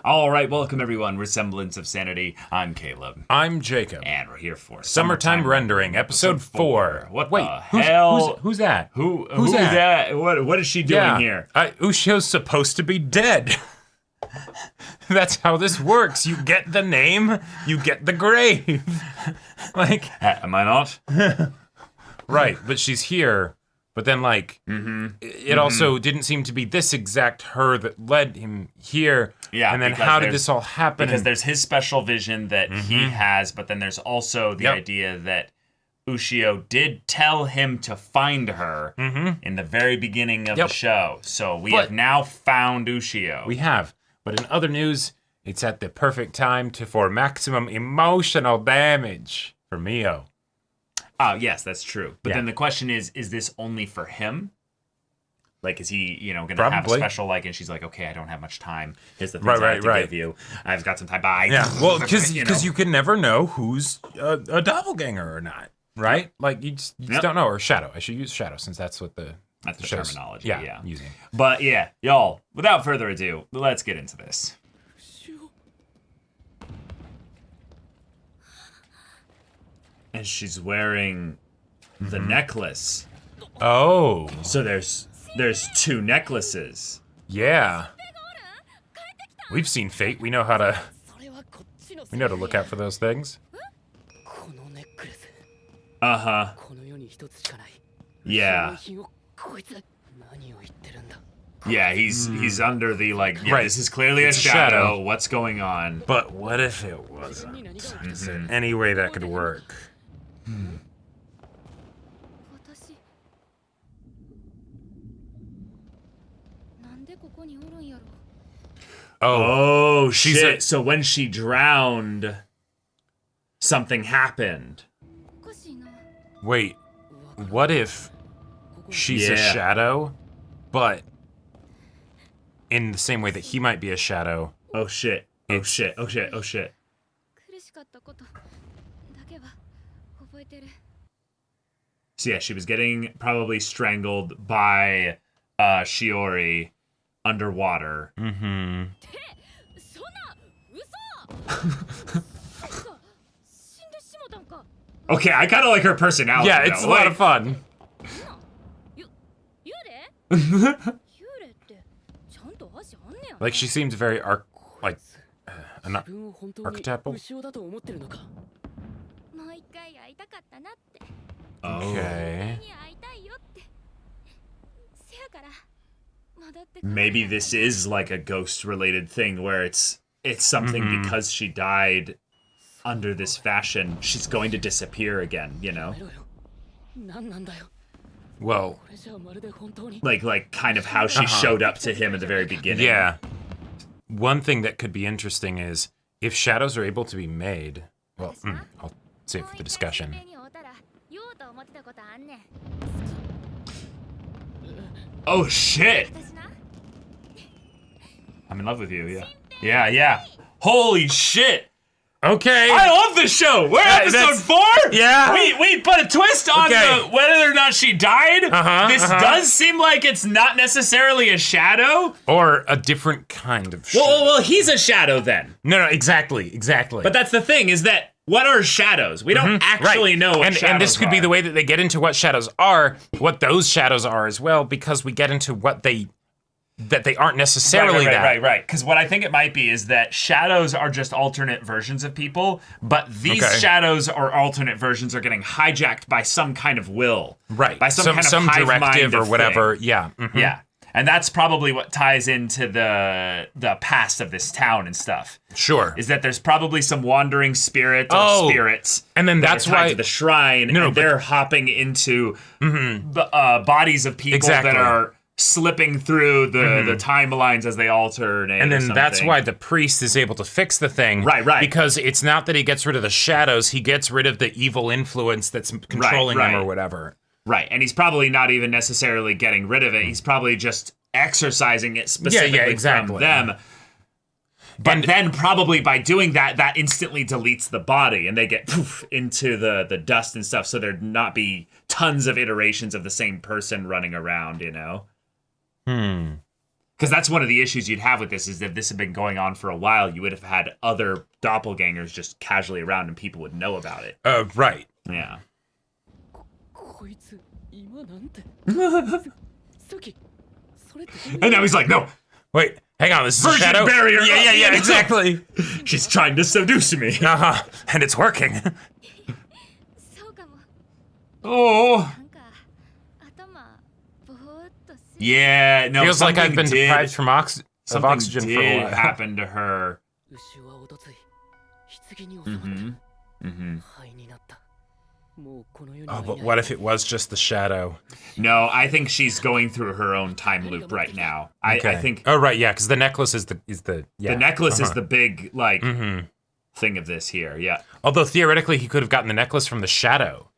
All right, welcome everyone. We're Semblance of Sanity. I'm Caleb. I'm Jacob. And we're here for Summertime Rendering, episode 4. What Wait, the hell? Who's that? Who's that? What is she doing here? Ushio's supposed to be dead. That's how this works. You get the name, you get the grave. Am I not? Right, but she's here. But then, it also didn't seem to be this exact her that led him here. Yeah. And then how did this all happen? Because there's his special vision that he has, but then there's also the idea that Ushio did tell him to find her in the very beginning of the show. So we have now found Ushio. We have. But in other news, it's at the perfect time for maximum emotional damage for Mio. Oh, yes, that's true. But then the question is this only for him? Like, is he, going to have a special, and she's like, okay, I don't have much time. Here's the things I have to give you. I've got some time. Bye. Yeah, well, because you can never know who's a doppelganger or not, right? Like, you just don't know. Or shadow. I should use shadow since that's what That's the terminology, yeah. Using. But, yeah, y'all, without further ado, let's get into this. And she's wearing the necklace. Oh. So there's 2 necklaces. Yeah. We've seen Fate. We know how to look out for those things. Uh-huh. Yeah. Yeah, he's under the, this is clearly a shadow. What's going on? But what if it wasn't? Is there any way that could work? Oh shit. So when she drowned, something happened. Wait, what if she's a shadow, but in the same way that he might be a shadow? Oh shit. Oh shit. Oh shit. Oh shit. So yeah, she was getting probably strangled by Shiori underwater. Okay, I kind of like her personality. Yeah, it's a lot of fun. Like, she seems very archetypal. Okay. Maybe this is like a ghost-related thing where it's something because she died under this fashion, she's going to disappear again, Well, like kind of how she showed up to him at the very beginning. Yeah. One thing that could be interesting is if shadows are able to be made. Well, I'll save for the discussion. Oh shit! I'm in love with you, yeah. Holy shit! Okay. I love this show! We're episode 4? Yeah. We put a twist on whether or not she died. This does seem like it's not necessarily a shadow. Or a different kind of shadow. Well, he's a shadow then. No, exactly. But that's the thing, is that what are shadows? We don't actually know what shadows are. And this could be the way that they get into what shadows are, what those shadows are as well, because we get into what they aren't necessarily that. Right. Because what I think it might be is that shadows are just alternate versions of people, but these shadows or alternate versions are getting hijacked by some kind of will. Right. By some kind of directive or whatever. Thing. Yeah. Yeah. And that's probably what ties into the past of this town and stuff. Sure. Is that there's probably some wandering spirit or spirits. And then that's tied why to the shrine, and they're hopping into the bodies of people that are slipping through the timelines as they alternate. And then that's why the priest is able to fix the thing. Right. Because it's not that he gets rid of the shadows, he gets rid of the evil influence that's controlling him or whatever. Right, and he's probably not even necessarily getting rid of it. He's probably just exercising it specifically from them. But then probably by doing that, that instantly deletes the body, and they get into the dust and stuff, so there'd not be tons of iterations of the same person running around, Because that's one of the issues you'd have with this, is that this had been going on for a while. You would have had other doppelgangers just casually around and people would know about it. Right. Yeah. And now he's like, no. Wait, hang on, this is Virgin a shadow? barrier. Yeah, exactly. She's trying to seduce me. And it's working. Oh. Yeah, no. Feels like I've been deprived from of something oxygen for a while. Happened to her. Oh, but what if it was just the shadow? No, I think she's going through her own time loop right now. I think. Oh, right, yeah, because the necklace is the The necklace is the big thing of this here. Yeah. Although theoretically, he could have gotten the necklace from the shadow.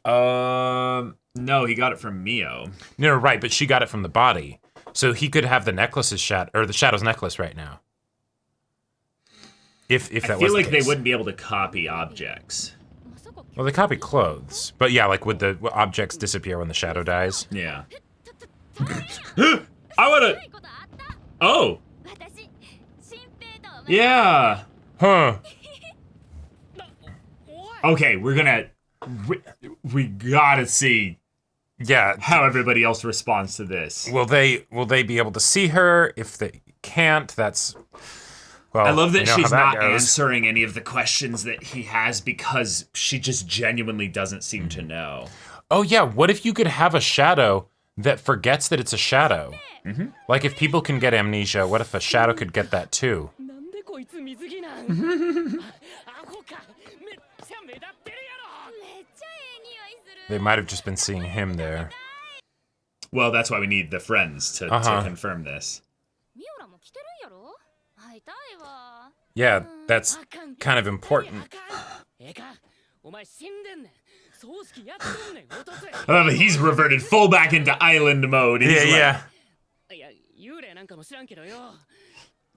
No, he got it from Mio. No, right, but she got it from the body, so he could have the necklace's or the shadow's necklace right now. If that was the case. I feel like they wouldn't be able to copy objects. Well, they copy clothes, but yeah, like would the objects disappear when the shadow dies? Yeah. I wanna. Oh. Yeah. Huh. Okay, we're gonna. We gotta see. Yeah. How everybody else responds to this. Will they be able to see her? If they can't, that's. Well, I love that she's not answering any of the questions that he has because she just genuinely doesn't seem to know. Oh yeah, what if you could have a shadow that forgets that it's a shadow? Mm-hmm. Like if people can get amnesia, what if a shadow could get that too? They might have just been seeing him there. Well, that's why we need the friends to confirm this. Yeah, that's kind of important. He's reverted full back into island mode. He's yeah.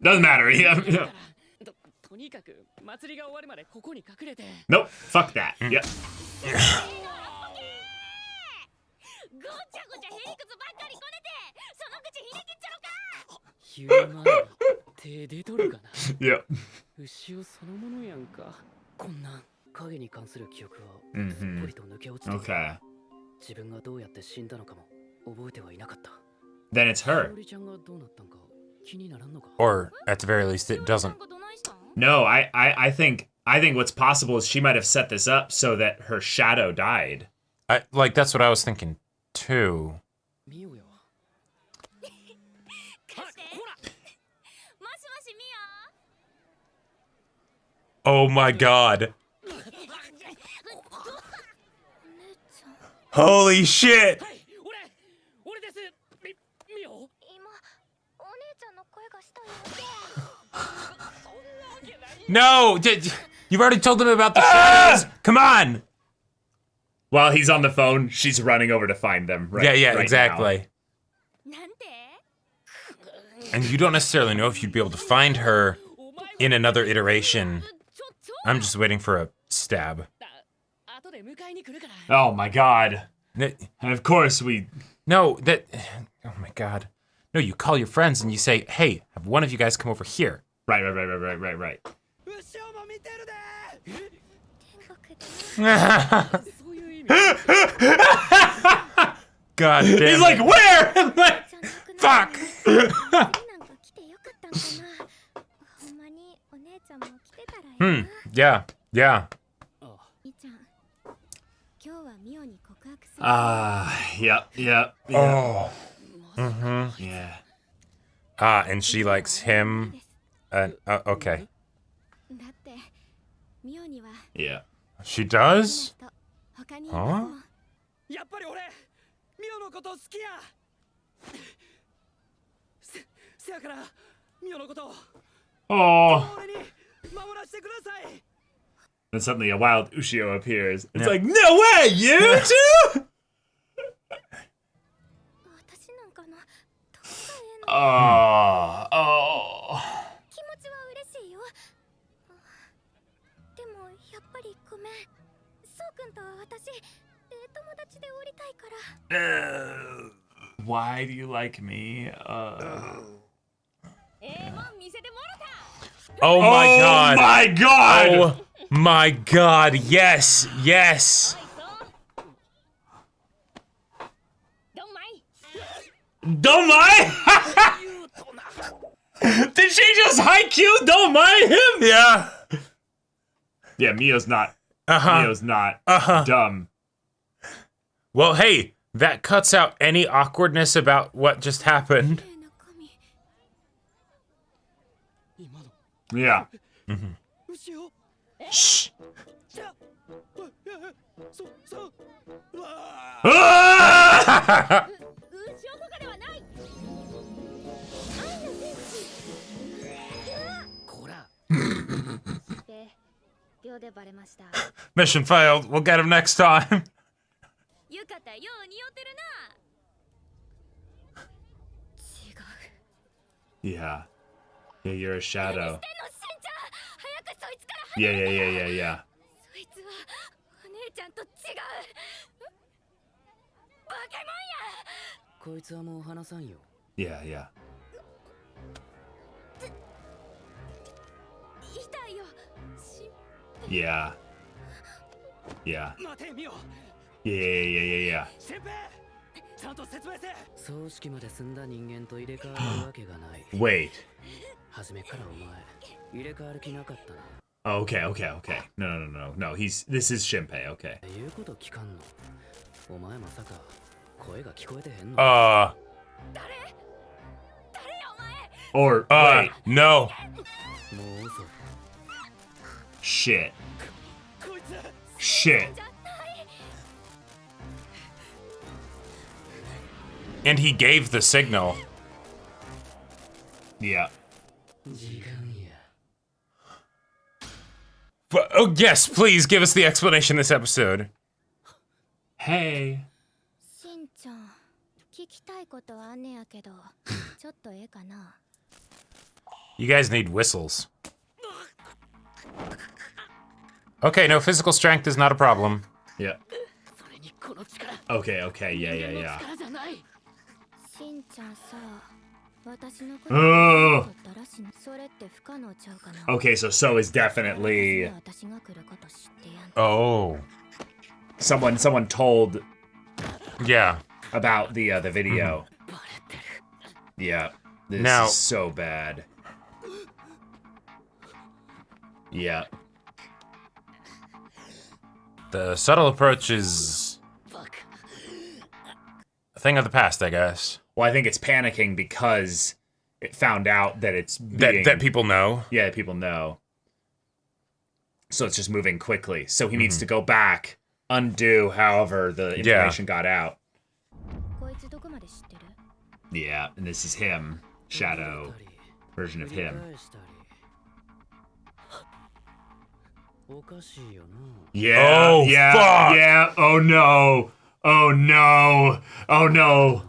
Doesn't matter. Yeah. Nope. Fuck that. Yep. Yep. Okay. Then it's her. Or at the very least, it doesn't. No, I think what's possible is she might have set this up so that her shadow died. That's what I was thinking too. Oh my god. Holy shit! No! You've already told him about the shadows! Come on! While he's on the phone, she's running over to find them. Right, yeah, right exactly. Now. And you don't necessarily know if you'd be able to find her in another iteration. I'm just waiting for a stab. Oh my god. And of course we... No, oh my god. No, you call your friends and you say, hey, have one of you guys come over here. Right. God damn He's like, where? I'm like, fuck. Yeah. Yep. Oh. Mm-hmm. Yeah. And she likes him. Okay. Yeah. She does? Huh? Oh. Then suddenly a wild Ushio appears. It's like, no way, you too? Oh. Why do you like me? Oh my god. Oh my god! Oh my god. Yes. Yes. Don't mind? Did she just haiku? Don't mind him? Yeah. Yeah, Mio's not. Uh-huh. Mio's not dumb. Well, hey, that cuts out any awkwardness about what just happened. Yeah. Shh. Ah! Mission failed. We'll get him next time. Yeah. Yeah, you're a shadow. Yeah. Yeah. Yeah. Yeah. Yeah. Wait. Okay. No, this is Shinpei, okay. Or, wait. No. Shit. And he gave the signal. Yeah. But, oh, yes, please give us the explanation this episode. Hey. You guys need whistles. Okay, no, physical strength is not a problem. Yeah. Okay, yeah. Oh. Okay, so is definitely... Oh. Someone told... Yeah. About the video. Yeah. This is so bad. Yeah. The subtle approach is a thing of the past, I guess. Well, I think it's panicking because it found out that it's being... That people know? Yeah, that people know. So it's just moving quickly. So he needs to go back, undo however the information got out. Yeah, and this is him. Shadow version of him. Yeah. Oh, yeah. fuck. Yeah. Oh no. Oh no. Oh no.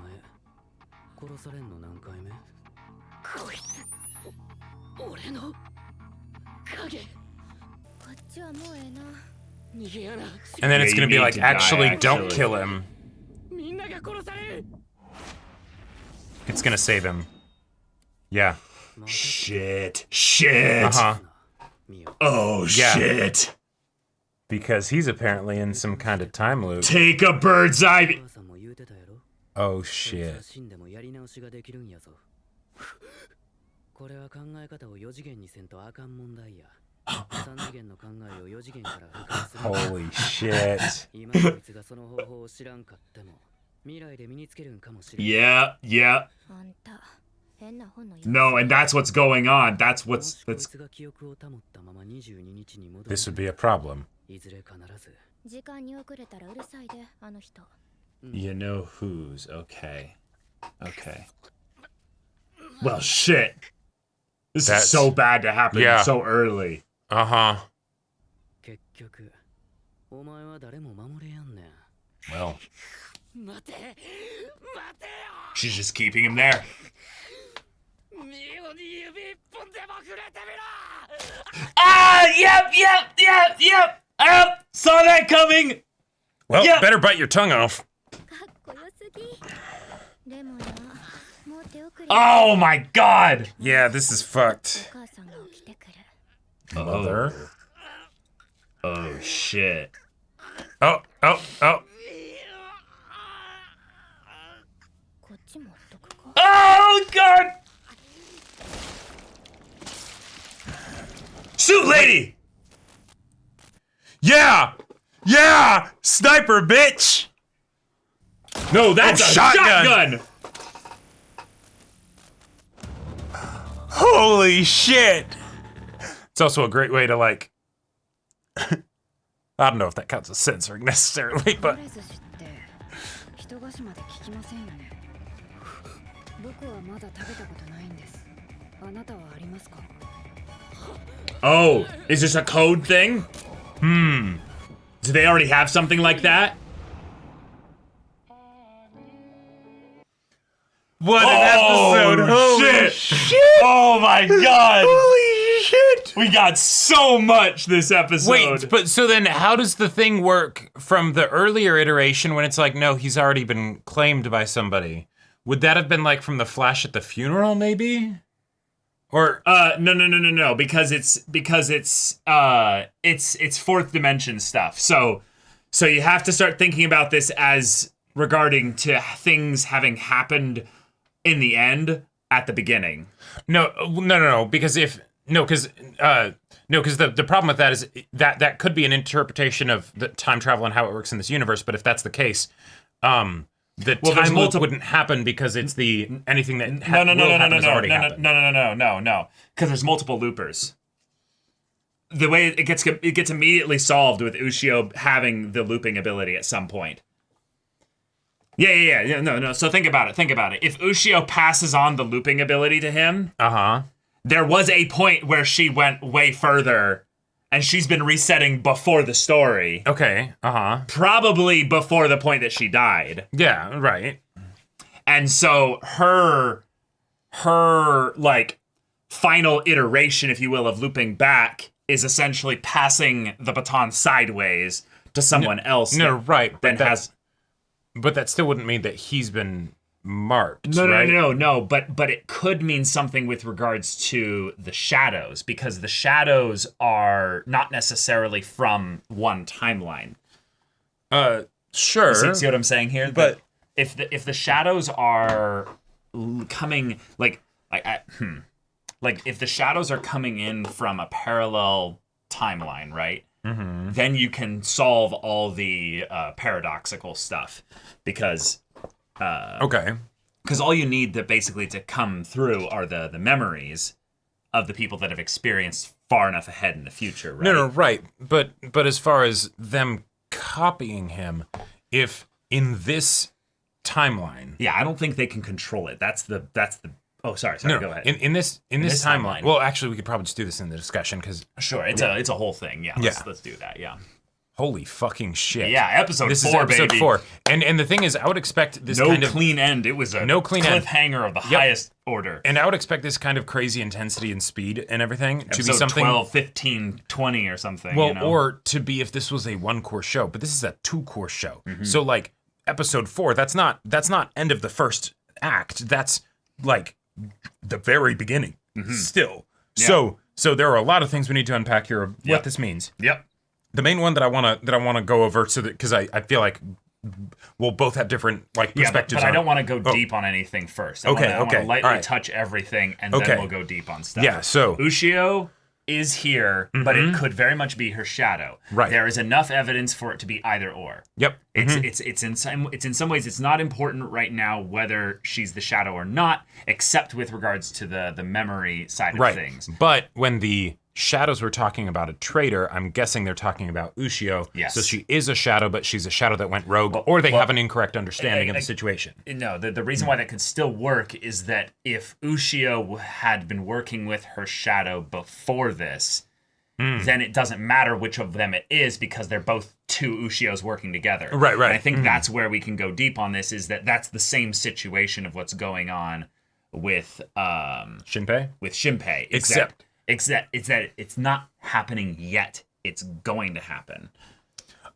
And then it's gonna be like, actually, don't actually. kill him. It's gonna save him. Yeah. Shit. Uh-huh. Oh, Yeah. shit. Because he's apparently in some kind of time loop. Take a bird's eye. Oh, shit. Holy shit. Yeah. No, and that's what's going on. That's... This would be a problem. You know who's. Okay. Well, shit. This is so bad to happen so early. Uh-huh. Well. She's just keeping him there. Ah! Yep! Saw that coming! Well, better bite your tongue off. Oh my god! Yeah, this is fucked. Mother. Oh shit. Oh. Oh god! Shoot, lady! Yeah! Sniper, bitch! No, that's a shotgun! Holy shit! It's also a great way to, like... I don't know if that counts as censoring necessarily, but... Oh, is this a code thing? Do they already have something like that? What an episode! Holy shit! Oh my god! Holy shit! We got so much this episode. Wait, but so then how does the thing work from the earlier iteration when it's like, no, he's already been claimed by somebody? Would that have been like from the Flash at the funeral, maybe? Or no, because it's fourth dimension stuff. So you have to start thinking about this as regarding to things having happened in the end at the beginning. No, because the problem with that is that could be an interpretation of the time travel and how it works in this universe. But if that's the case, the time loop wouldn't happen because it's anything that has already happened. No, because there's multiple loopers. The way it gets immediately solved with Ushio having the looping ability at some point. Yeah. No. So think about it. If Ushio passes on the looping ability to him, there was a point where she went way further, and she's been resetting before the story. Okay. Probably before the point that she died. Yeah. Right. And so her like final iteration, if you will, of looping back is essentially passing the baton sideways to someone else. No, right. But that still wouldn't mean that he's been marked. No. But it could mean something with regards to the shadows, because the shadows are not necessarily from one timeline. Sure. See what I'm saying here? But if the shadows are coming like if the shadows are coming in from a parallel timeline, right? Mm-hmm. Then you can solve all the paradoxical stuff because all you need to come through are the memories of the people that have experienced far enough ahead in the future, right? No, right. But as far as them copying him, if in this timeline, yeah, I don't think they can control it. That's the. Oh, sorry. Go ahead. In this timeline. Well, actually, we could probably just do this in the discussion because sure, it's a whole thing. Yeah, let's do that. Yeah. Holy fucking shit. Yeah, episode 4, this is episode baby. 4. And the thing is, I would expect this kind of clean end. It was a cliffhanger of the highest order. And I would expect this kind of crazy intensity and speed and everything episode to be something 12, 15, 20 or something. Well, or to be if this was a 1-course show, but this is a 2-course show. Mm-hmm. So like episode 4, that's not end of the first act. That's like the very beginning. Mm-hmm. Still. Yeah. So there are a lot of things we need to unpack here of what this means. Yep. The main one that I want to go over so that because I feel like we'll both have different like perspectives. But I don't want to go deep on anything first. I want to lightly touch everything and then we'll go deep on stuff. Yeah. So Ushio is here, but it could very much be her shadow. Right. There is enough evidence for it to be either or. Yep. It's in some ways it's not important right now whether she's the shadow or not, except with regards to the memory side of things. But when the shadows were talking about a traitor, I'm guessing they're talking about Ushio. Yes. So she is a shadow, but she's a shadow that went rogue, or they have an incorrect understanding of the situation. No, the reason why that could still work is that if Ushio had been working with her shadow before this, then it doesn't matter which of them it is because they're both two Ushios working together. Right. And I think that's where we can go deep on this, is that's the same situation of what's going on with Shinpei? With Shinpei. Except it's that it's not happening yet. It's going to happen.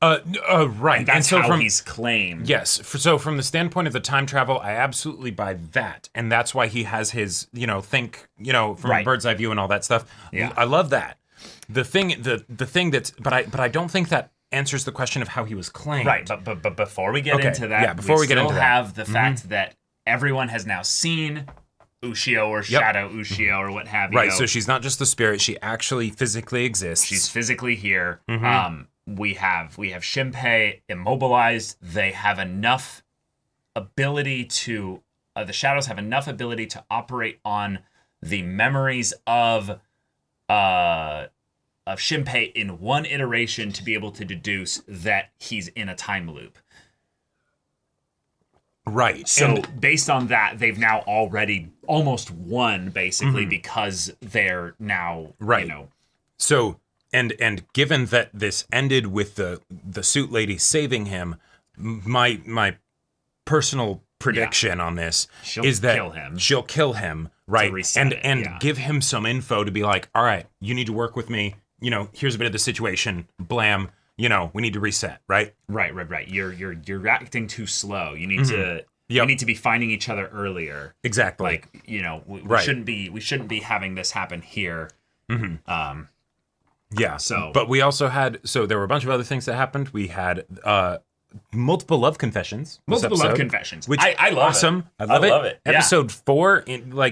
Right. And that's so how he's claimed. Yes. So from the standpoint of the time travel, I absolutely buy that. And that's why he has his, from a bird's eye view and all that stuff. Yeah. I love that. The thing that's, but I don't think that answers the question of how he was claimed. Right. But before we get into that, we still have the fact that everyone has now seen Ushio or Shadow Ushio or what have you. Right. So she's not just the spirit; she actually physically exists. She's physically here. We have Shinpei immobilized. They have enough ability to the shadows have enough ability to operate on the memories of Shinpei in one iteration to be able to deduce that he's in a time loop. Right. So based on that, they've now already almost won, basically, because they're now, So, and given that this ended with the suit lady saving him, my personal prediction on this is that she'll kill him, right? And give him some info to be like, all right, you need to work with me. Here's a bit of the situation. Blam. We need to reset, right? Right. You're acting too slow. You need to you need to be finding each other earlier. Exactly. Like, we shouldn't be having this happen here. Yeah. But we also had there were a bunch of other things that happened. We had multiple love confessions. Which I love awesome. It. I love it. Episode 4,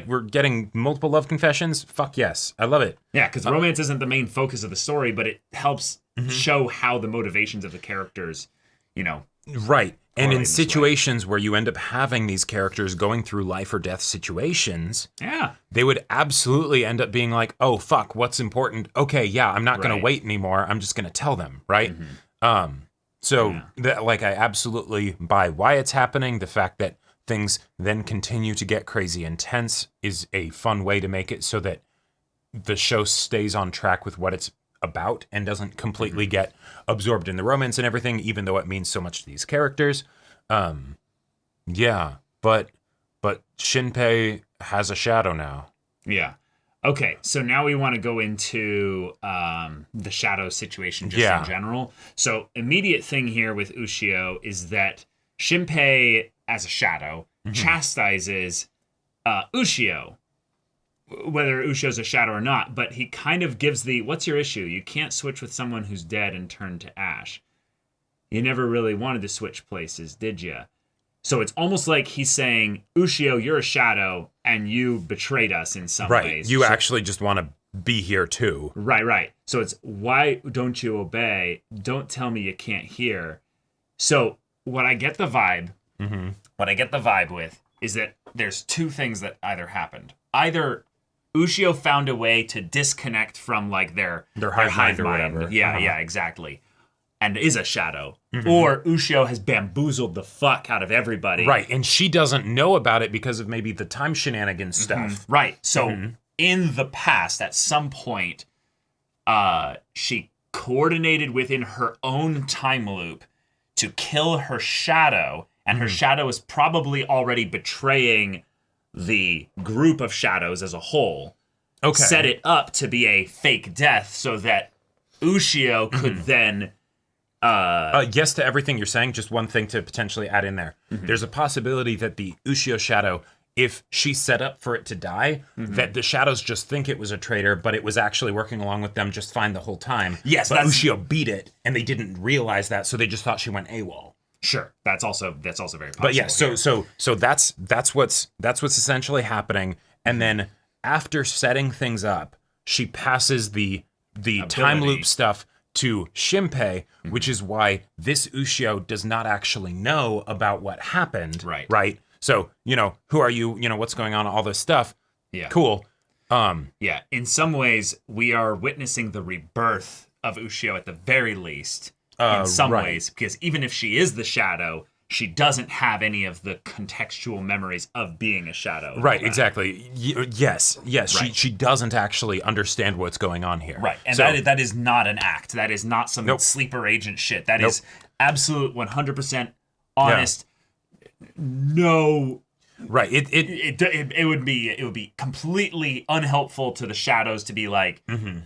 we're getting multiple love confessions. Fuck yes. I love it. Yeah, because romance isn't the main focus of the story, but it helps show how the motivations of the characters, Right. And in situations where you end up having these characters going through life or death situations, they would absolutely end up being like, oh, fuck, what's important? Okay, yeah, I'm not going to wait anymore. I'm just going to tell them, right? I absolutely buy why it's happening. The fact that things then continue to get crazy intense is a fun way to make it so that the show stays on track with what it's about and doesn't completely get absorbed in the romance and everything, even though it means so much to these characters. But Shinpei has a shadow now. Yeah. Okay, so now we want to go into the shadow situation just in general. So immediate thing here with Ushio is that Shinpei, as a shadow, chastises Ushio, whether Ushio's a shadow or not, but he kind of gives what's your issue? You can't switch with someone who's dead and turn to ash. You never really wanted to switch places, did you? So it's almost like he's saying, Ushio, you're a shadow, and you betrayed us in some ways. You actually just want to be here too. Right. So it's, why don't you obey? Don't tell me you can't hear. So what I get the vibe with is that there's two things that either happened. Either Ushio found a way to disconnect from their hive or mind. whatever. Yeah, exactly. And is a shadow. Or Ushio has bamboozled the fuck out of everybody. Right, and she doesn't know about it because of maybe the time shenanigans stuff. Right, so in the past, at some point, she coordinated within her own time loop to kill her shadow, and her shadow is probably already betraying the group of shadows as a whole. Okay. Set it up to be a fake death so that Ushio could then... yes to everything you're saying, just one thing to potentially add in there. There's a possibility that the Ushio shadow, if she set up for it to die, that the shadows just think it was a traitor, but it was actually working along with them just fine the whole time. Yes, but Ushio beat it, and they didn't realize that, so they just thought she went AWOL. Sure, that's also very possible. But yeah, so that's what's essentially happening, and then after setting things up, she passes the time loop stuff to Shinpei, which is why this Ushio does not actually know about what happened. Right. So, who are you? What's going on? All this stuff. Yeah. Cool. Yeah. In some ways, we are witnessing the rebirth of Ushio at the very least. In some ways, because even if she is the shadow, she doesn't have any of the contextual memories of being a shadow. Right, exactly. Yes. Right. She doesn't actually understand what's going on here. Right, and that is not an act. That is not some sleeper agent shit. That is absolute 100% honest. Yeah. Right. It would be completely unhelpful to the shadows to be like,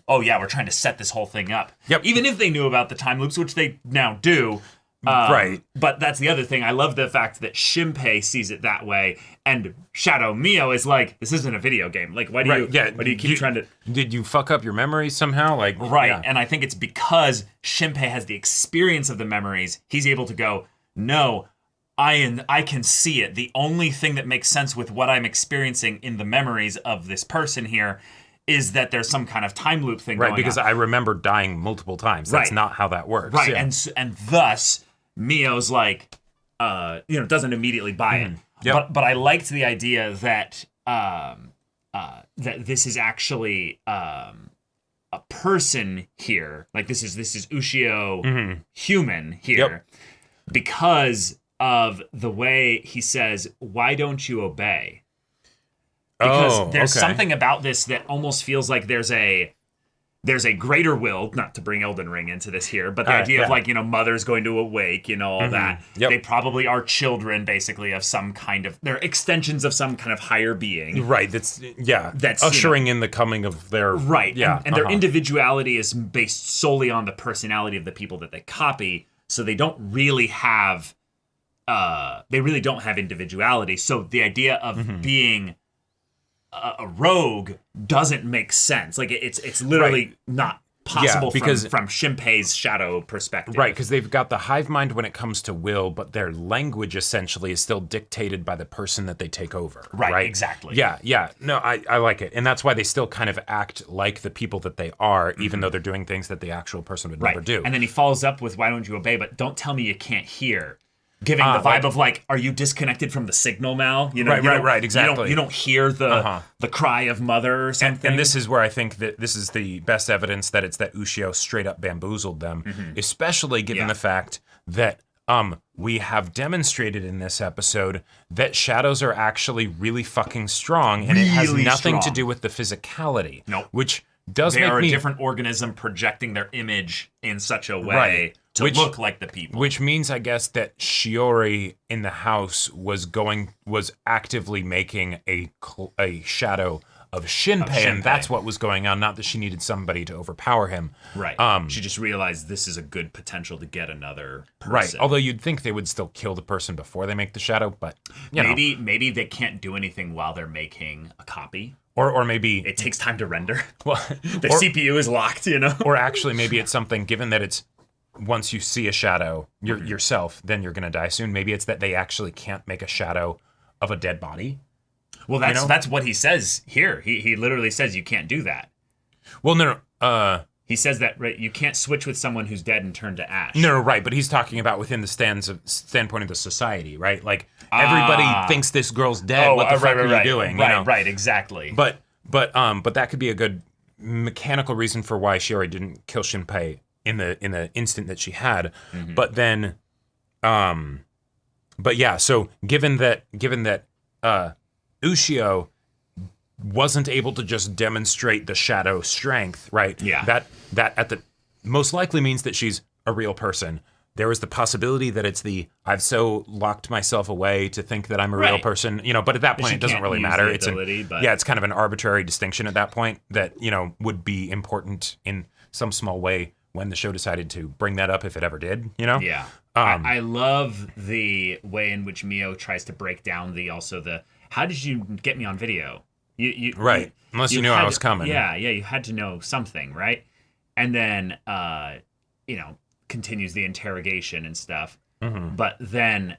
oh yeah, we're trying to set this whole thing up. Yep. Even if they knew about the time loops, which they now do. Right. But that's the other thing. I love the fact that Jamais sees it that way, and Shadow Mio is like, this isn't a video game. Like, why do you keep trying to? Did you fuck up your memories somehow? Like, right. Yeah. And I think it's because Jamais has the experience of the memories. He's able to go, no, I can see it. The only thing that makes sense with what I'm experiencing in the memories of this person here is that there's some kind of time loop thing going on. Right, because I remember dying multiple times. That's not how that works. Right, yeah. and thus, Mio's like, doesn't immediately buy it. Yep. But I liked the idea that that this is actually a person here. Like this is Ushio human here, because of the way he says, "Why don't you obey?" Because there's something about this that almost feels like there's a greater will, not to bring Elden Ring into this here, but the idea of like, mothers going to awake, all that. Yep. They probably are children, basically, of some kind of, they're extensions of some kind of higher being. Right. That's ushering in the coming of their... Right. Yeah. And their individuality is based solely on the personality of the people that they copy. So they don't really have, individuality. So the idea of being a rogue doesn't make sense. Like it's literally not possible from Shinpei's shadow perspective. Right, because they've got the hive mind when it comes to will, but their language essentially is still dictated by the person that they take over. Right? Exactly. Yeah. No, I like it. And that's why they still kind of act like the people that they are, even though they're doing things that the actual person would never do. And then he follows up with, why don't you obey? But don't tell me you can't hear. Giving the vibe of like, are you disconnected from the signal now? Right, exactly. You don't hear the cry of mother or something. And this is where I think that this is the best evidence that it's that Ushio straight up bamboozled them, especially given the fact that we have demonstrated in this episode that shadows are actually really fucking strong, and it has nothing to do with the physicality. Nope. Which does they make are me... a different organism projecting their image in such a way to look like the people. Which means, I guess, that Shiori in the house was actively making a shadow of Shinpei, and that's what was going on. Not that she needed somebody to overpower him. Right. She just realized this is a good potential to get another person. Right. Although you'd think they would still kill the person before they make the shadow, but maybe they can't do anything while they're making a copy. Or maybe it takes time to render. Well, the CPU is locked, Or actually, maybe it's something, given that it's once you see a shadow yourself, then you're going to die soon. Maybe it's that they actually can't make a shadow of a dead body. Well, that's what he says here. He literally says you can't do that. Well, no. He says that you can't switch with someone who's dead and turn to ash. No, right. But he's talking about within the standpoint of the society, right? Like everybody thinks this girl's dead. What the fuck are you doing? Right, exactly. But that could be a good mechanical reason for why Shiori didn't kill Shinpei in the instant that she had. But then, but yeah. So given that Ushio wasn't able to just demonstrate the shadow strength, right? Yeah. That at the most likely means that she's a real person. There is the possibility that it's I've so locked myself away to think that I'm a real person, but at that point it doesn't really matter. It's kind of an arbitrary distinction at that point that, would be important in some small way when the show decided to bring that up, if it ever did, Yeah. I love the way in which Mio tries to break down how did you get me on video? Unless you knew I was coming. Yeah, you had to know something, right? And then, continues the interrogation and stuff. But then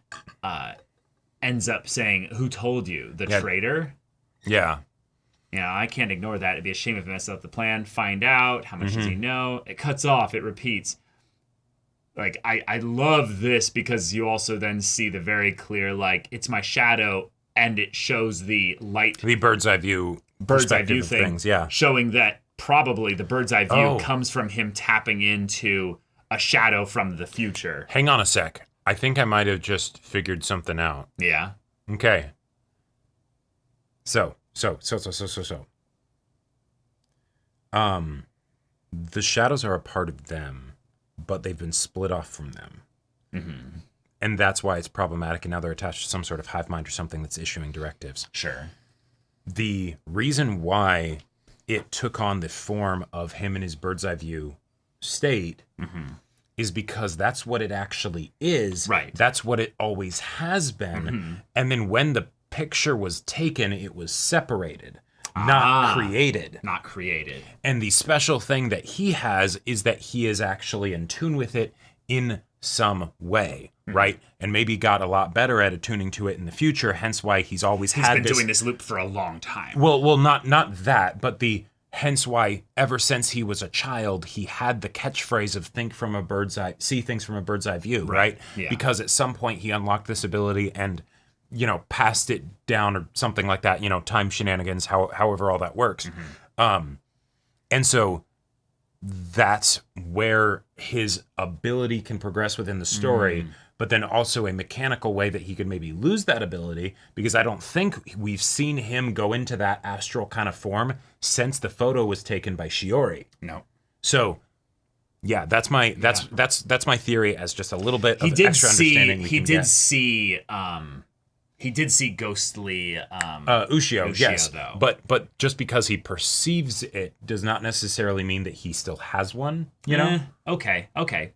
ends up saying, who told you? The traitor? Yeah. I can't ignore that. It'd be a shame if I messed up the plan. Find out. How much does he know? It cuts off. It repeats. Like, I love this because you also then see the very clear, it's my shadow, and it shows the light. The bird's eye view thing, things, yeah. Showing that probably the bird's eye view comes from him tapping into a shadow from the future. Hang on a sec. I think I might have just figured something out. Yeah. Okay. So. The shadows are a part of them, but they've been split off from them. and that's why it's problematic, and now they're attached to some sort of hive mind or something that's issuing directives. Sure. The reason why it took on the form of him in his bird's eye view state is because that's what it actually is. Right. That's what it always has been. And then when the picture was taken, it was separated, not created. Not created. And the special thing that he has is that he is actually in tune with it in some way, right? And maybe got a lot better at attuning to it in the future, hence why he's been doing this loop for a long time. Well, not that, but hence why ever since he was a child, he had the catchphrase of see things from a bird's eye view, right? Yeah. Because at some point he unlocked this ability and, passed it down or something like that, time shenanigans, however all that works. And so that's where his ability can progress within the story, but then also a mechanical way that he could maybe lose that ability, because I don't think we've seen him go into that astral kind of form since the photo was taken by Shiori. No. So, yeah, that's my theory as just a little bit of extra understanding. He did see ghostly Ushio, yes. Though. But just because he perceives it does not necessarily mean that he still has one, you know? Okay.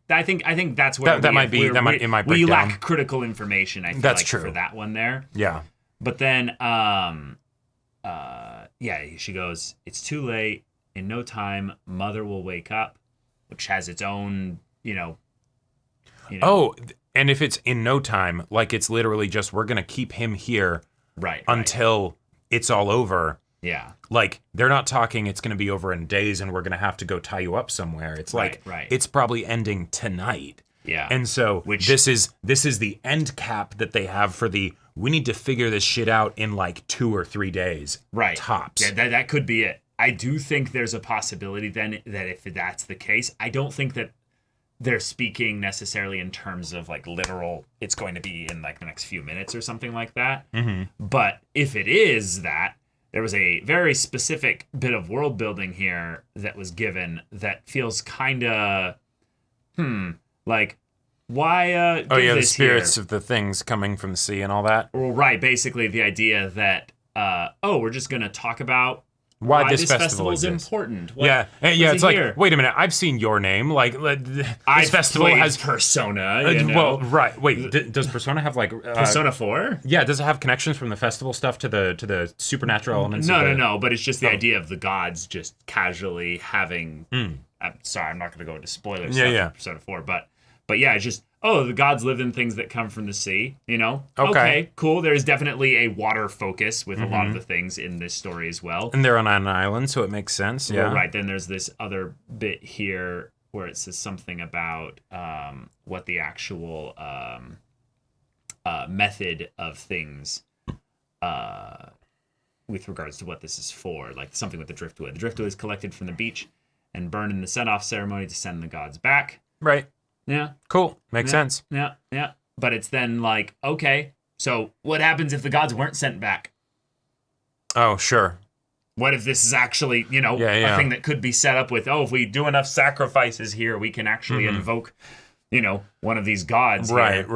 I think that's where that might be in my breakdown. We lack critical information, I feel that's like, true. for that one there. Yeah. But then she goes, "It's too late. In no time, Mother will wake up," which has its own, Oh, and if it's in no time, like it's literally just we're gonna keep him here until it's all over. Yeah. Like they're not talking it's gonna be over in days and we're gonna have to go tie you up somewhere. It's it's probably ending tonight. Yeah. And so this is the end cap that they have for we need to figure this shit out in like 2 or 3 days. Right. Tops. Yeah, that could be it. I do think there's a possibility then that if that's the case, I don't think that they're speaking necessarily in terms of like literal, it's going to be in like the next few minutes or something like that. But if it is that, there was a very specific bit of world building here that was given that feels kind of, like, why the spirits of the things coming from the sea and all that? Well, right, basically the idea that, we're just going to talk about why this festival is important. It's like, wait a minute, I've seen your name. Like, this festival has Persona. Well, right. Wait, does Persona have like Persona 4? Yeah, does it have connections from the festival stuff to the supernatural elements? No. But it's just the idea of the gods just casually having. I'm sorry, I'm not going to go into spoilers. For Persona 4, but yeah, it's just. Oh, the gods live in things that come from the sea, Okay, cool. There's definitely a water focus with a lot of the things in this story as well. And they're on an island, so it makes sense, yeah. Well, right, then there's this other bit here where it says something about what the actual method of things with regards to what this is for, like something with the driftwood. The driftwood is collected from the beach and burned in the send-off ceremony to send the gods back. Right. Yeah. Cool. Makes sense. Yeah. But it's then like, okay, so what happens if the gods weren't sent back? Oh, sure. What if this is actually, a thing that could be set up with, if we do enough sacrifices here, we can actually invoke, one of these gods. Right.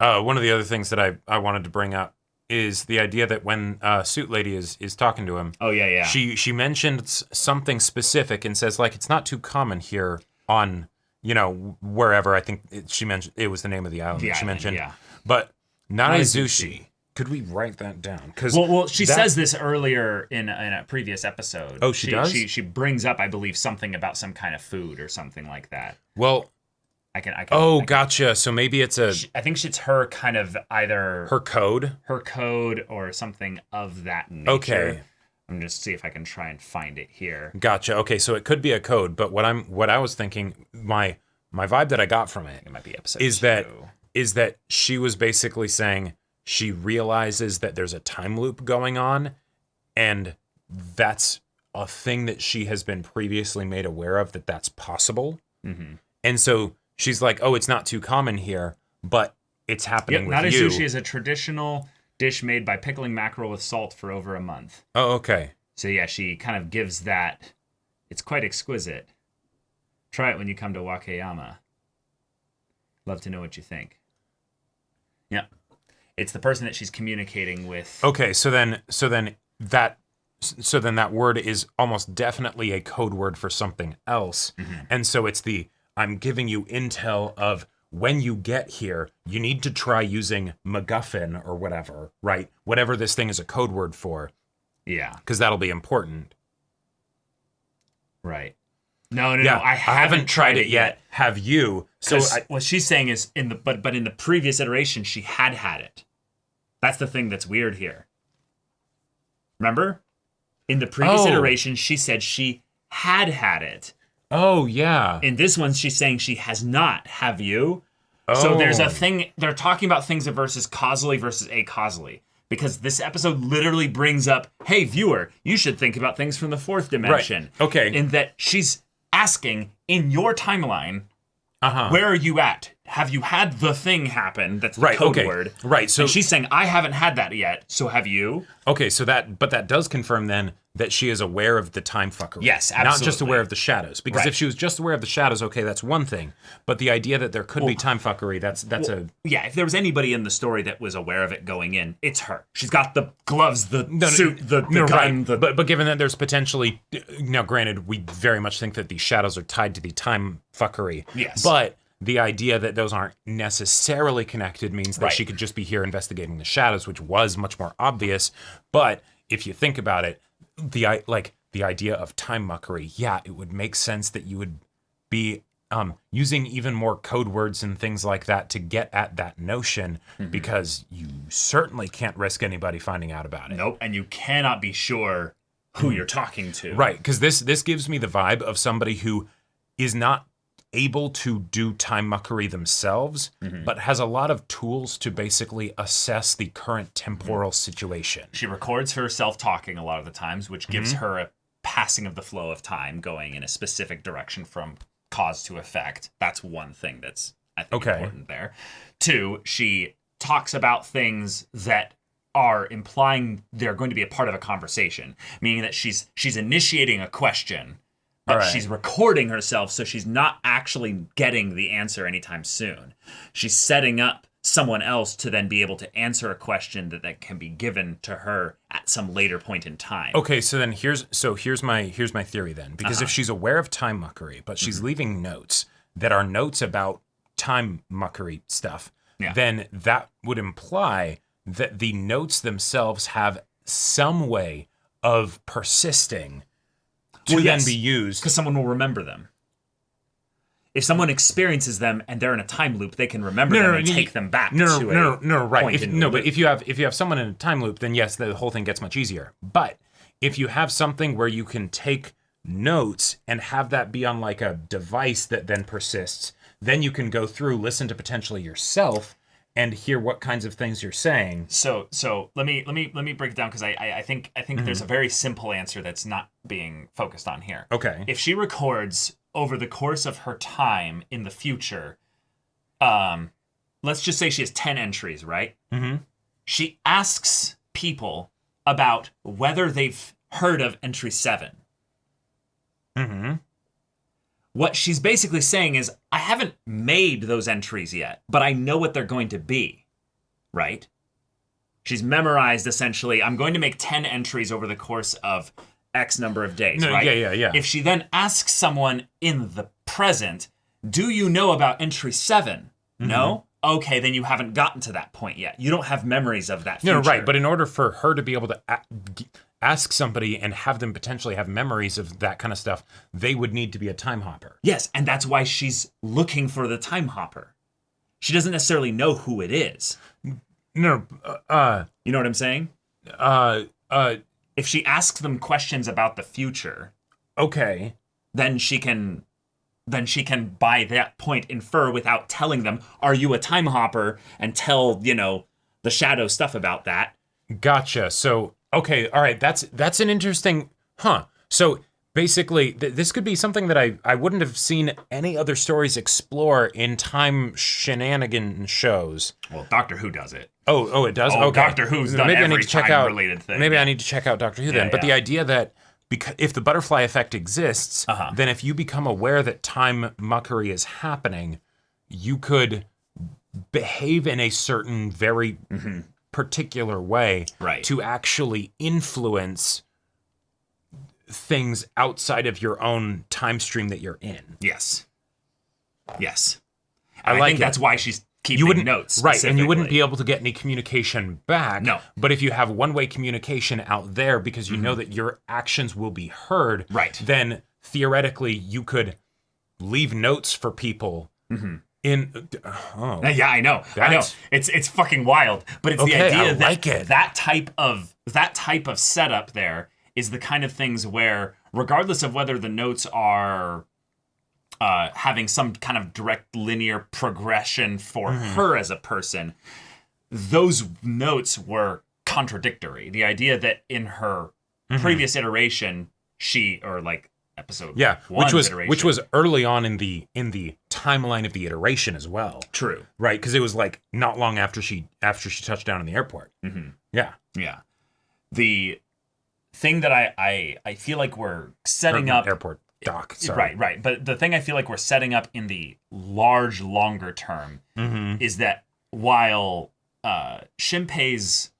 One of the other things that I wanted to bring up is the idea that when Suit Lady is talking to him. Oh, yeah. She mentioned something specific and says, like, it's not too common here on... wherever. I think she mentioned it was the name of the island. She mentioned, but Narizushi. Could we write that down? Because she says this earlier in a previous episode. Oh, she does. She brings up, I believe, something about some kind of food or something like that. Well, I can. Gotcha. So maybe it's I think it's her kind of either her code or something of that nature. Okay. I'm just see if I can try and find it here. Gotcha. Okay, so it could be a code, but what I was thinking, my vibe that I got from it might be episode is 2. that she was basically saying she realizes that there's a time loop going on, and that's a thing that she has been previously made aware of that's possible. And so she's like, oh, it's not too common here, but it's happening with you. Narizushi is a traditional dish made by pickling mackerel with salt for over a month. Oh, okay. So yeah, she kind of gives that. It's quite exquisite. Try it when you come to Wakayama. Love to know what you think. Yeah. It's the person that she's communicating with. Okay, so then that word is almost definitely a code word for something else. And so it's I'm giving you intel of when you get here, you need to try using MacGuffin or whatever, right? Whatever this thing is a code word for. Yeah. Because that'll be important. Right. No, I haven't tried it yet. Have you? So what she's saying is in the previous iteration she had it. That's the thing that's weird here. Remember? In the previous iteration she said she had it. Oh, yeah. In this one she's saying she has not. Have you? So there's a thing they're talking about things versus causally versus acausally. Because this episode literally brings up, hey, viewer, you should think about things from the fourth dimension. Right. Okay. In that she's asking, in your timeline, where are you at? Have you had the thing happen? That's the code word. Right. So and she's saying, I haven't had that yet, so have you? Okay, so that does confirm then that she is aware of the time fuckery. Yes, absolutely. Not just aware of the shadows. Because if she was just aware of the shadows, okay, that's one thing. But the idea that there could be time fuckery, that's Yeah, if there was anybody in the story that was aware of it going in, it's her. She's got the gloves, the suit, the gun. Right. But given that there's potentially, now granted, we very much think that these shadows are tied to the time fuckery. Yes. But the idea that those aren't necessarily connected means that she could just be here investigating the shadows, which was much more obvious. But if you think about it, the idea of time muckery, yeah, it would make sense that you would be using even more code words and things like that to get at that notion, because you certainly can't risk anybody finding out about it. Nope, and you cannot be sure who you're talking to. Right, because this gives me the vibe of somebody who is not able to do time muckery themselves, but has a lot of tools to basically assess the current temporal situation. She records herself talking a lot of the times, which gives her a passing of the flow of time going in a specific direction from cause to effect. That's one thing that's, I think, important there. Two, she talks about things that are implying they're going to be a part of a conversation, meaning that she's initiating a question, but she's recording herself, so she's not actually getting the answer anytime soon. She's setting up someone else to then be able to answer a question that can be given to her at some later point in time. Okay, so then here's my theory then. Because if she's aware of time muckery, but she's leaving notes that are notes about time muckery stuff, then that would imply that the notes themselves have some way of persisting to then be used. Because someone will remember them. If someone experiences them and they're in a time loop, they can remember them and take them back to a point. But if you have someone in a time loop, then yes, the whole thing gets much easier. But if you have something where you can take notes and have that be on like a device that then persists, then you can go through, listen to potentially yourself, and hear what kinds of things you're saying. So let me break it down, because I think there's a very simple answer that's not being focused on here. Okay. If she records over the course of her time in the future, let's just say she has 10 entries, right? Mm-hmm. She asks people about whether they've heard of entry 7. Mm-hmm. What she's basically saying is, I haven't made those entries yet, but I know what they're going to be, right? She's memorized, essentially, I'm going to make 10 entries over the course of X number of days, right? Yeah. If she then asks someone in the present, do you know about entry 7? Mm-hmm. No? Okay, then you haven't gotten to that point yet. You don't have memories of that future. No, right, but in order for her to be able to ask somebody and have them potentially have memories of that kind of stuff, they would need to be a time hopper. Yes, and that's why she's looking for the time hopper. She doesn't necessarily know who it is. No, you know what I'm saying? If she asks them questions about the future, okay, then she can by that point infer without telling them, are you a time hopper, and tell, the shadow stuff about that. Gotcha. So, okay, all right, that's an interesting, So basically, this could be something that I wouldn't have seen any other stories explore in time shenanigan shows. Well, Doctor Who does it. Oh, it does? Okay. Doctor Who's done every time-related thing. Maybe I need to check out Doctor Who then. But the idea that if the butterfly effect exists, then if you become aware that time muckery is happening, you could behave in a certain very particular way to actually influence things outside of your own time stream that you're in. Yes. I think that's why she's keeping notes. Right, and you wouldn't be able to get any communication back. No. But if you have one-way communication out there because you know that your actions will be heard, then theoretically you could leave notes for people in... Yeah, I know. It's fucking wild. But it's the idea that type of setup there is the kind of things where, regardless of whether the notes are having some kind of direct linear progression for her as a person, those notes were contradictory. The idea that in her previous iteration, episode which was early on in the timeline of the iteration as well. True. Right, because it was like not long after she touched down in the airport. Yeah. The thing that I feel like we're setting up airport dock. Sorry. Right. But the thing I feel like we're setting up in the longer term is that while Shinpei's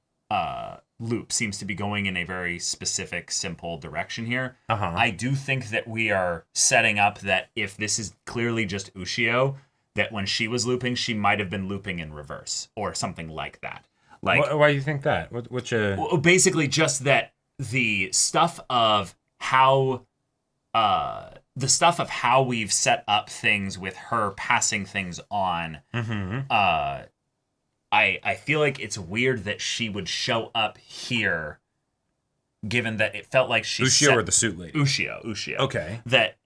loop seems to be going in a very specific, simple direction here, I do think that we are setting up that if this is clearly just Ushio, that when she was looping, she might have been looping in reverse or something like that. Like, why do you think that? Basically, just that the stuff of how we've set up things with her passing things on. I feel like it's weird that she would show up here, given that it felt like she Ushio or the suit lady? Ushio. Okay. That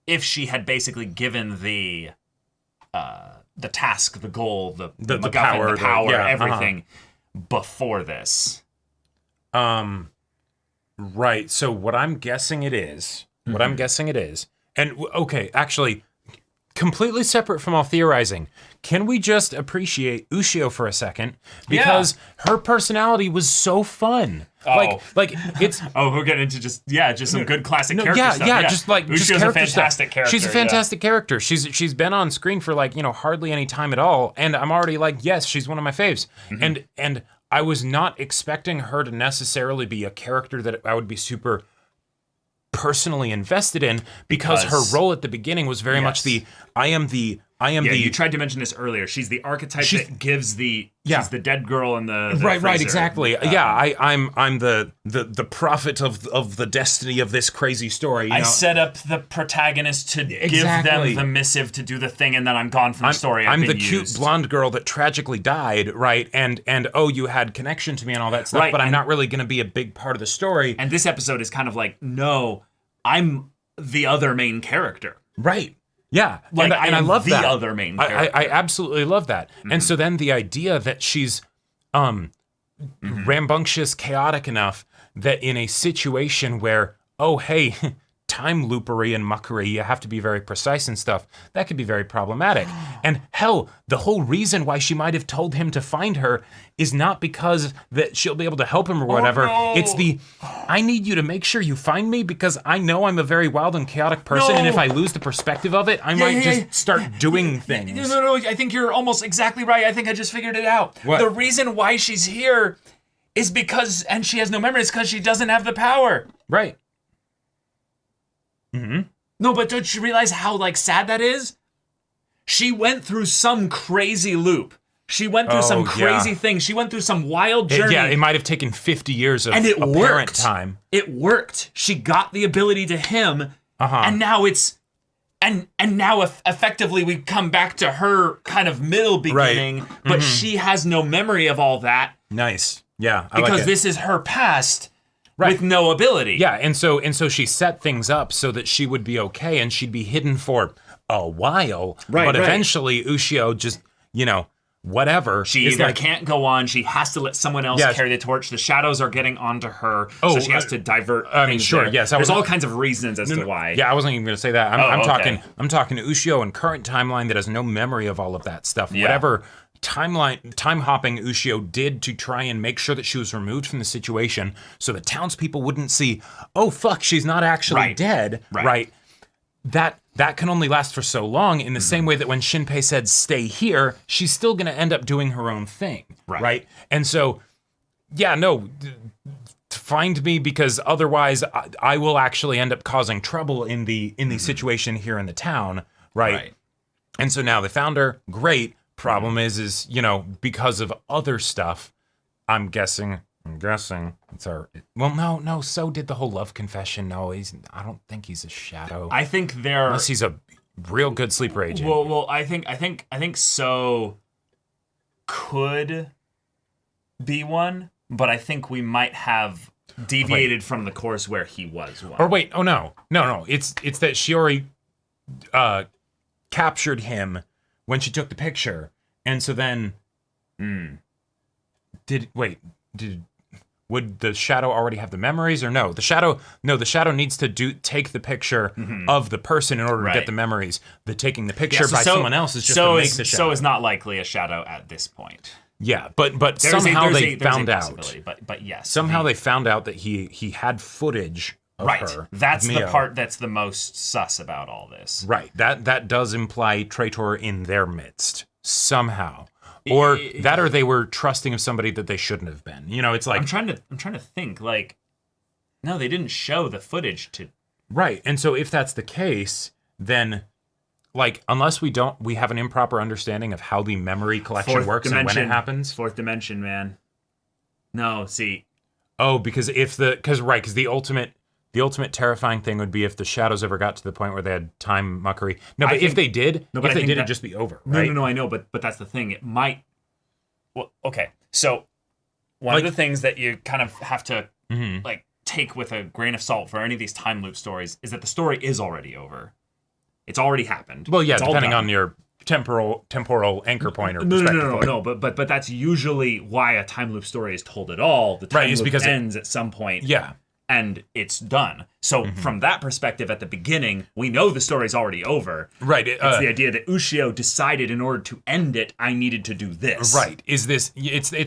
if she had basically given the task, the goal, the MacGuffin, power, everything before this. Right. So what I'm guessing it is, and okay, actually, completely separate from all theorizing, can we just appreciate Ushio for a second? Because her personality was so fun. Like it's... we're getting into just some good classic character stuff. Ushio's a fantastic character. She's a fantastic character. She's been on screen for hardly any time at all, and I'm already like, yes, she's one of my faves. And I was not expecting her to necessarily be a character that I would be super personally invested in because her role at the beginning was very much the you tried to mention this earlier. She's the archetype that gives she's the dead girl in the right, exactly. I'm the prophet of the destiny of this crazy story. I set up the protagonist to give them the missive to do the thing, and then I'm gone from the story. I'm the cute blonde girl that tragically died, right? And you had connection to me and all that stuff, but I'm not really going to be a big part of the story. And this episode is kind of like, no, I'm the other main character. Right. Yeah, and I love that. Other main character. I absolutely love that. And so then the idea that she's rambunctious, chaotic enough that in a situation where, oh, hey, time loopery and muckery, you have to be very precise and stuff, that could be very problematic. And hell, the whole reason why she might have told him to find her is not because that she'll be able to help him or whatever. No. It's I need you to make sure you find me because I know I'm a very wild and chaotic person, and if I lose the perspective of it, I might just start doing things. No, I think you're almost exactly right. I think I just figured it out. What? The reason why she's here is because, and she has no memory, it's because she doesn't have the power. Right. No, but don't you realize how sad that is? She went through some crazy loop. She went through some crazy thing. She went through some wild journey. It might have taken 50 years of apparent time. It worked. She got the ability to him, and now it's and now effectively we come back to her kind of middle beginning, but she has no memory of all that. Nice. Yeah, because this is her past. With no ability. Yeah, and so she set things up so that she would be okay and she'd be hidden for a while. But eventually Ushio just, whatever. She either can't go on, she has to let someone else carry the torch. The shadows are getting onto her, so she has to divert things there. Yes. There's all kinds of reasons as to why. Yeah, I wasn't even going to say that. I'm talking Ushio in current timeline that has no memory of all of that stuff. Yeah. Whatever time hopping Ushio did to try and make sure that she was removed from the situation so the townspeople wouldn't see, oh fuck, she's not actually dead, right? that can only last for so long, in the same way that when Shinpei said stay here, she's still going to end up doing her own thing, right? And so, find me, because otherwise I will actually end up causing trouble in the situation here in the town, right? And so now they found her, great. Problem is because of other stuff, I'm guessing it's our. Well, no. So did the whole love confession. No, I don't think he's a shadow. I think unless he's a real good sleeper agent. Well, I think So could be one, but I think we might have deviated from the course where he was one. Or wait, oh no. It's that Shiori captured him when she took the picture, and so then would the shadow already have the memories, or no? The shadow needs to take the picture of the person in order to get the memories. The taking the picture by someone else is just to make the shadow. So is not likely a shadow at this point. Yeah, but somehow they found out. But yes, somehow they found out that he had footage of her. That's the part that's the most sus about all this. Right. That does imply traitor in their midst somehow. Or they were trusting of somebody that they shouldn't have been. It's like I'm trying to think. Like, no, they didn't show the footage to. Right, and so if that's the case, then, like, unless we have an improper understanding of how the memory collection works and when it happens. Fourth dimension, man. No, see. Oh, because the ultimate terrifying thing would be if the shadows ever got to the point where they had time muckery. No, but if they did, it'd just be over, right? No, I know, but that's the thing. It might... Well, okay, so one of the things that you kind of have to, take with a grain of salt for any of these time loop stories is that the story is already over. It's already happened. Well, yeah, depending on your temporal anchor point or perspective point. No, but that's usually why a time loop story is told at all. The time loop ends at some point. Yeah. And it's done. So from that perspective, at the beginning, we know the story's already over. Right. It's the idea that Ushio decided in order to end it, I needed to do this. Right. It's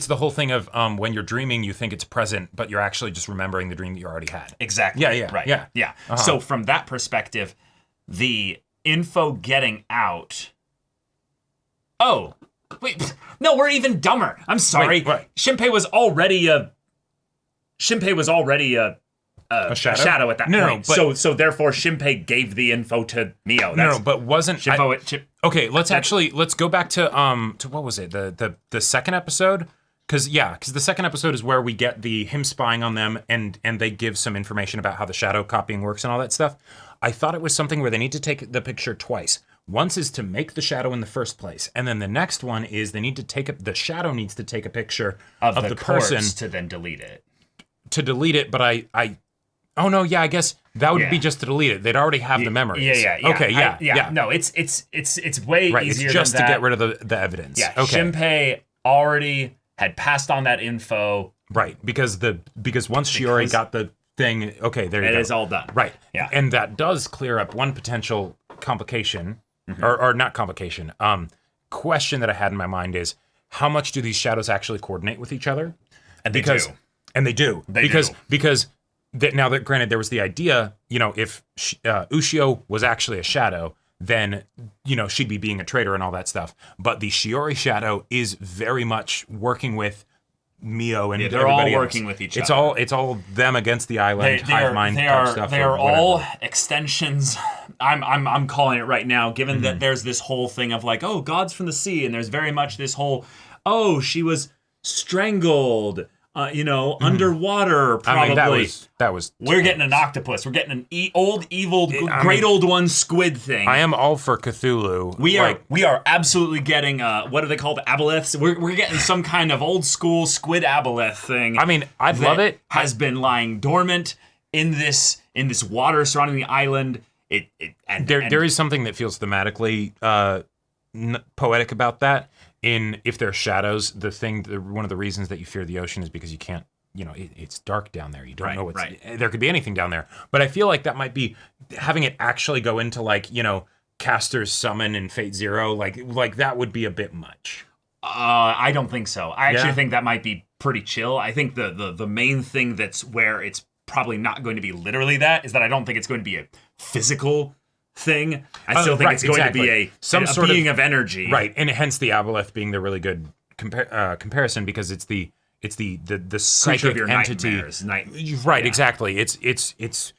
the whole thing of when you're dreaming, you think it's present, but you're actually just remembering the dream that you already had. Exactly. Yeah. Right. Yeah. Uh-huh. So from that perspective, the info getting out. Oh, wait. No, we're even dumber. I'm sorry. Wait. Shinpei was already a shadow at that point. So therefore Shinpei gave the info to Mio. But wasn't okay, let's go back to what was it? The second episode? Cuz the second episode is where we get him spying on them and they give some information about how the shadow copying works and all that stuff. I thought it was something where they need to take the picture twice. Once is to make the shadow in the first place, and then the next one is the shadow needs to take a picture of the person to then delete it. To delete it, but oh no, I guess that would be just to delete it. They'd already have the memories. Yeah. Okay, yeah. No, it's way easier. It's just than that. To get rid of the evidence. Yeah. Okay. Shinpei already had passed on that info. Right, because once Shiori got the thing, okay, there you go. It is all done. Right. Yeah. And that does clear up one potential complication, or not complication. Question that I had in my mind is, how much do these shadows actually coordinate with each other? And they do. And they do. Because now that, granted, there was the idea, if Ushio was actually a shadow, then, she'd be being a traitor and all that stuff. But the Shiori shadow is very much working with Mio and they're all else. Working with each other. It's all them against the island, hive mind type stuff. They are all extensions. I'm calling it right now, given that there's this whole thing of like, oh, gods from the sea, and there's very much this whole, oh, she was strangled. Underwater, probably. I mean, that was. We're getting an octopus. We're getting an old, evil, old one squid thing. I am all for Cthulhu. We are absolutely getting what are they called? Aboleths. We're getting some kind of old school squid aboleth thing. I mean, I'd love it. Has been lying dormant in this water surrounding the island. There is something that feels thematically poetic about that. If they're shadows, one of the reasons that you fear the ocean is because you can't, it's dark down there. You don't know what's, there could be anything down there. But I feel like that might be, having it actually go into Caster's Summon and Fate Zero, like that would be a bit much. I don't think so. I actually think that might be pretty chill. I think the main thing that's where it's probably not going to be literally that is that I don't think it's going to be a physical thing. I still think it's going to be a sort being of energy. Right, and hence the aboleth being the really good comparison, because it's the psychic entity. Right, exactly. It's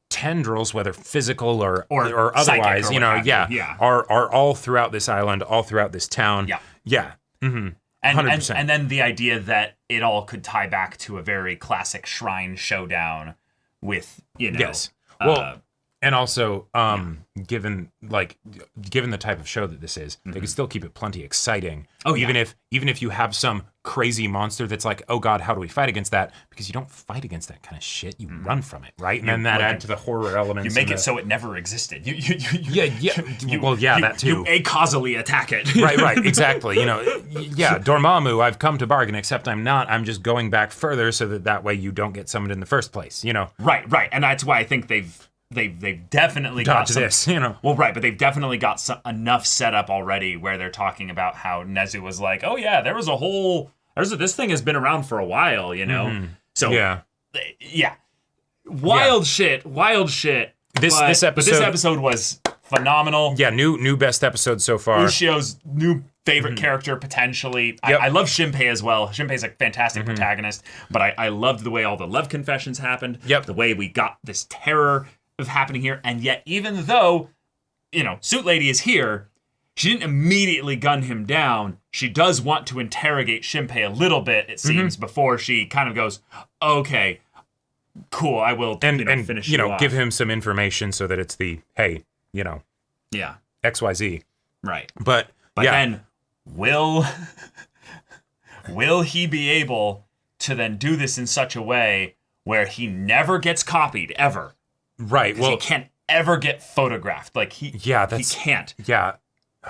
tendrils, whether physical or otherwise, or are all throughout this island, all throughout this town. Yeah. Mm-hmm. 100%. And then the idea that it all could tie back to a very classic shrine showdown with, Yes. Well, and also, given the type of show that this is, they can still keep it plenty exciting. Even if you have some crazy monster that's like, oh God, how do we fight against that? Because you don't fight against that kind of shit. You run from it, right? And then that adds to the horror elements. You make it so it never existed. That too. You acausally attack it. Right, exactly. Dormammu, I've come to bargain, except I'm not. I'm just going back further so that way you don't get summoned in the first place. Right, and that's why I think they've definitely got this, Well, right, but they've definitely got enough set up already where they're talking about how Nezu was like, oh yeah, this thing has been around for a while, Mm-hmm. So wild shit. This episode was phenomenal. Yeah, new best episode so far. Ushio's new favorite character potentially. Yep. I love Shinpei as well. Shinpei's a fantastic protagonist, but I loved the way all the love confessions happened. Yep. The way we got this terror of happening here, and yet even though Suit Lady is here, she didn't immediately gun him down. She does want to interrogate Shinpei a little bit, it seems, before she kind of goes, okay, cool, I will finish you off. Give him some information so that it's the, hey, XYZ. Right. But then will he be able to then do this in such a way where he never gets copied ever? Right. Well, he can't ever get photographed. Like he can't. Yeah.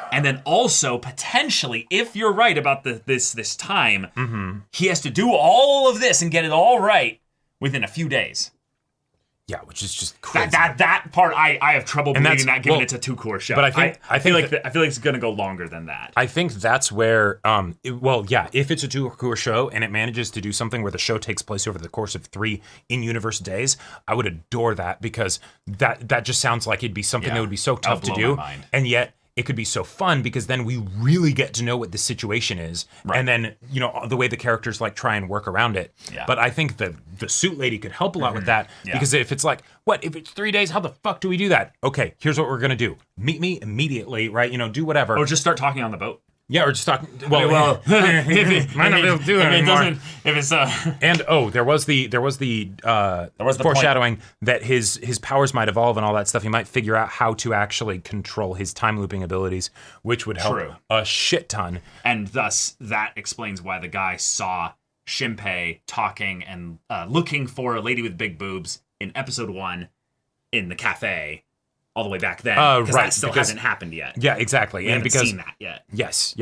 And then also potentially, if you're right about this time, he has to do all of this and get it all right within a few days. Yeah, which is just crazy. That part I have trouble believing that, given it's a 2-core show. But I feel like it's going to go longer than that. I think that's where, if it's a 2-core show and it manages to do something where the show takes place over the course of 3 in-universe days, I would adore that, because that just sounds like it'd be something that would be so tough to do, and yet it could be so fun, because then we really get to know what the situation is, and then the way the characters try and work around it. Yeah. But I think the Suit Lady could help a lot with that, because if it's like, what if it's 3 days? How the fuck do we do that? Okay, here's what we're gonna do: meet me immediately, right? Do whatever, or just start talking on the boat. Yeah, or just talking. Well, if might not be able to do it anymore. And there was the foreshadowing that his powers might evolve and all that stuff. He might figure out how to actually control his time looping abilities, which would help a shit ton. And thus, that explains why the guy saw Shinpei talking and looking for a lady with big boobs in episode 1 in the cafe. All the way back then, because that still hasn't happened yet. Yeah, exactly. We haven't seen that yet. Yes.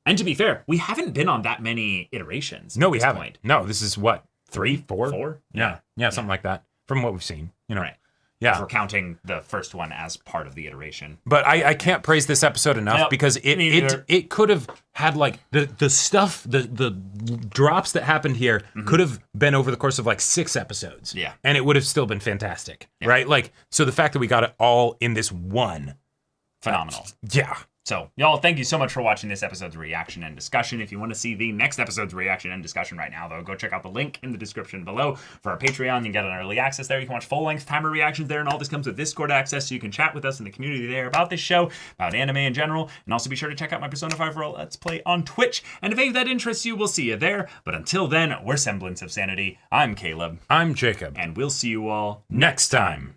And to be fair, we haven't been on that many iterations. No, we haven't. No, this is what, 3, 4? 4? Yeah, something like that. From what we've seen, Right. Yeah. If we're counting the first one as part of the iteration. But I can't praise this episode enough, because it could have had the stuff, the drops that happened here could have been over the course of 6 episodes. Yeah. And it would have still been fantastic. Yeah. Right? So the fact that we got it all in this one. Phenomenal. Yeah. So, y'all, thank you so much for watching this episode's reaction and discussion. If you want to see the next episode's reaction and discussion right now, though, go check out the link in the description below for our Patreon. You can get an early access there. You can watch full-length timer reactions there, and all this comes with Discord access, so you can chat with us in the community there about this show, about anime in general, and also be sure to check out my Persona 5 Roll Let's Play on Twitch. And if any of that interests you, we'll see you there. But until then, we're Semblance of Sanity. I'm Caleb. I'm Jacob. And we'll see you all next time.